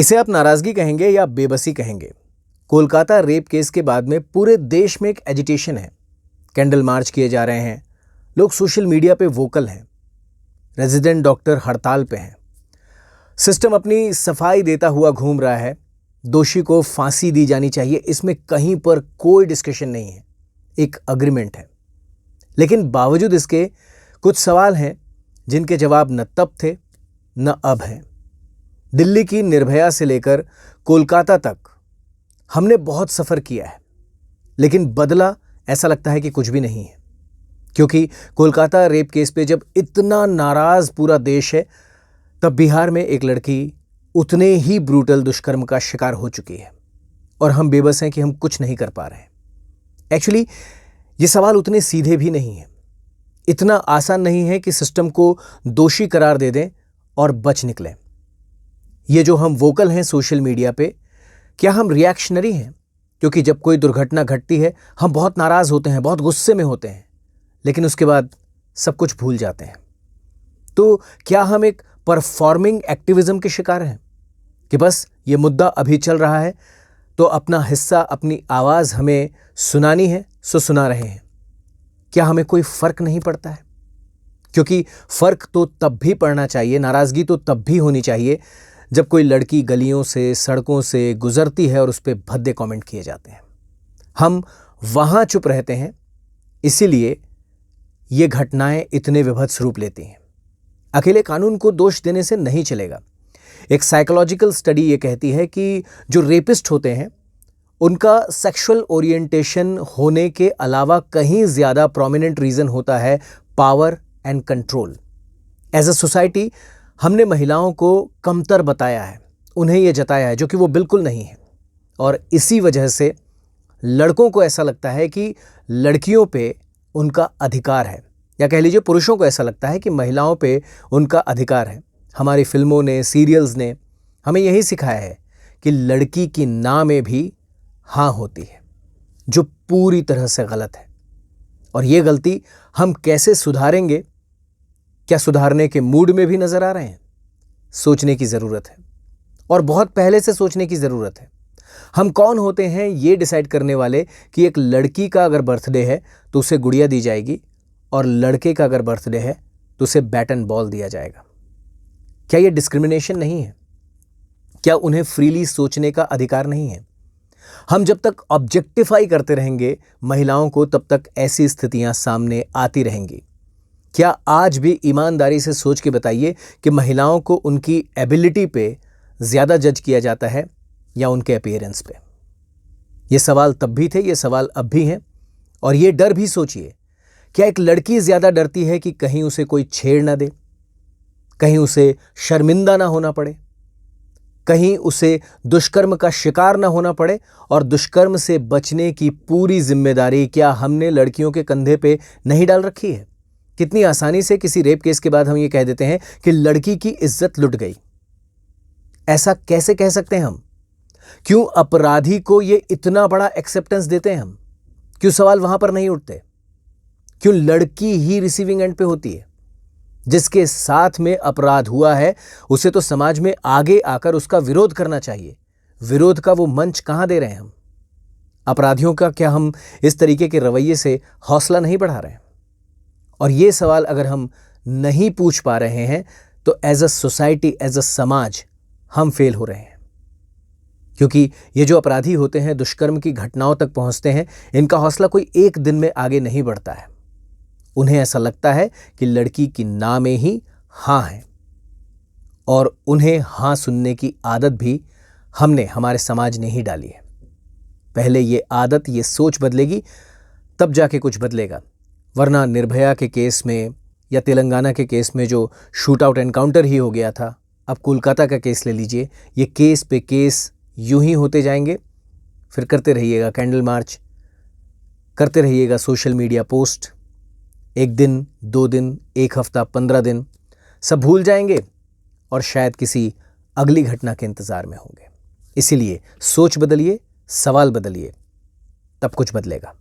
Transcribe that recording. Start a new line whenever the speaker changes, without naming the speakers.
इसे आप नाराजगी कहेंगे या बेबसी कहेंगे, कोलकाता रेप केस के बाद में पूरे देश में एक एजिटेशन है। कैंडल मार्च किए जा रहे हैं, लोग सोशल मीडिया पे वोकल हैं, रेजिडेंट डॉक्टर हड़ताल पे हैं, सिस्टम अपनी सफाई देता हुआ घूम रहा है, दोषी को फांसी दी जानी चाहिए, इसमें कहीं पर कोई डिस्कशन नहीं है, एक अग्रीमेंट है। लेकिन बावजूद इसके कुछ सवाल हैं जिनके जवाब न तब थे न अब हैं। दिल्ली की निर्भया से लेकर कोलकाता तक हमने बहुत सफ़र किया है, लेकिन बदला ऐसा लगता है कि कुछ भी नहीं है। क्योंकि कोलकाता रेप केस पे जब इतना नाराज पूरा देश है, तब बिहार में एक लड़की उतने ही ब्रूटल दुष्कर्म का शिकार हो चुकी है और हम बेबस हैं कि हम कुछ नहीं कर पा रहे हैं। एक्चुअली ये सवाल उतने सीधे भी नहीं है, इतना आसान नहीं है कि सिस्टम को दोषी करार दे दें और बच निकलें। ये जो हम वोकल हैं सोशल मीडिया पे, क्या हम रिएक्शनरी हैं? क्योंकि जब कोई दुर्घटना घटती है हम बहुत नाराज होते हैं, बहुत गुस्से में होते हैं, लेकिन उसके बाद सब कुछ भूल जाते हैं। तो क्या हम एक परफॉर्मिंग एक्टिविज्म के शिकार हैं कि बस ये मुद्दा अभी चल रहा है तो अपना हिस्सा, अपनी आवाज हमें सुनानी है सो सुना रहे हैं? क्या हमें कोई फर्क नहीं पड़ता है? क्योंकि फर्क तो तब भी पड़ना चाहिए, नाराजगी तो तब भी होनी चाहिए जब कोई लड़की गलियों से, सड़कों से गुजरती है और उस पर भद्दे कमेंट किए जाते हैं। हम वहां चुप रहते हैं, इसीलिए ये घटनाएं इतने विभत्स रूप लेती हैं। अकेले कानून को दोष देने से नहीं चलेगा। एक साइकोलॉजिकल स्टडी ये कहती है कि जो रेपिस्ट होते हैं उनका सेक्सुअल ओरिएंटेशन होने के अलावा कहीं ज्यादा प्रोमिनेंट रीजन होता है power and control. As a society हमने महिलाओं को कमतर बताया है, उन्हें यह जताया है, जो कि वो बिल्कुल नहीं है। और इसी वजह से लड़कों को ऐसा लगता है कि लड़कियों पे उनका अधिकार है, या कह लीजिए पुरुषों को ऐसा लगता है कि महिलाओं पे उनका अधिकार है। हमारी फिल्मों ने, सीरियल्स ने हमें यही सिखाया है कि लड़की की ना में भी हाँ होती है, जो पूरी तरह से गलत है। और ये गलती हम कैसे सुधारेंगे, क्या सुधारने के मूड में भी नजर आ रहे हैं? सोचने की जरूरत है, और बहुत पहले से सोचने की जरूरत है। हम कौन होते हैं ये डिसाइड करने वाले कि एक लड़की का अगर बर्थडे है तो उसे गुड़िया दी जाएगी, और लड़के का अगर बर्थडे है तो उसे बैट एंड बॉल दिया जाएगा? क्या यह डिस्क्रिमिनेशन नहीं है? क्या उन्हें फ्रीली सोचने का अधिकार नहीं है? हम जब तक ऑब्जेक्टिफाई करते रहेंगे महिलाओं को, तब तक ऐसी स्थितियां सामने आती रहेंगी। क्या आज भी ईमानदारी से सोच के बताइए कि महिलाओं को उनकी एबिलिटी पे ज्यादा जज किया जाता है या उनके अपीयरेंस पे? ये सवाल तब भी थे, ये सवाल अब भी हैं। और ये डर भी सोचिए, क्या एक लड़की ज्यादा डरती है कि कहीं उसे कोई छेड़ ना दे, कहीं उसे शर्मिंदा ना होना पड़े, कहीं उसे दुष्कर्म का शिकार ना होना पड़े? और दुष्कर्म से बचने की पूरी जिम्मेदारी क्या हमने लड़कियों के कंधे पे नहीं डाल रखी है? कितनी आसानी से किसी रेप केस के बाद हम ये कह देते हैं कि लड़की की इज्जत लुट गई। ऐसा कैसे कह सकते हैं हम? क्यों अपराधी को ये इतना बड़ा एक्सेप्टेंस देते हैं हम? क्यों सवाल वहां पर नहीं उठते? क्यों लड़की ही रिसीविंग एंड पे होती है? जिसके साथ में अपराध हुआ है उसे तो समाज में आगे आकर उसका विरोध करना चाहिए। विरोध का वो मंच कहां दे रहे हैं हम? अपराधियों का क्या हम इस तरीके के रवैये से हौसला नहीं बढ़ा रहे हैं? और ये सवाल अगर हम नहीं पूछ पा रहे हैं तो as a society, as a समाज हम फेल हो रहे हैं। क्योंकि ये जो अपराधी होते हैं, दुष्कर्म की घटनाओं तक पहुंचते हैं, इनका हौसला कोई एक दिन में आगे नहीं बढ़ता है। उन्हें ऐसा लगता है कि लड़की की ना में ही हाँ है, और उन्हें हाँ सुनने की आदत भी हमने, हमारे समाज ने ही डाली है। पहले ये आदत, ये सोच बदलेगी तब जाके कुछ बदलेगा, वरना निर्भया के केस में या तेलंगाना के केस में जो शूट आउट एनकाउंटर ही हो गया था, अब कोलकाता का केस ले लीजिए, ये केस पे केस यूं ही होते जाएंगे। फिर करते रहिएगा कैंडल मार्च, करते रहिएगा सोशल मीडिया पोस्ट। एक दिन, 2 दिन, 1 हफ्ता, 15 दिन, सब भूल जाएंगे और शायद किसी अगली घटना के इंतजार में होंगे। इसीलिए सोच बदलिए, सवाल बदलिए, तब कुछ बदलेगा।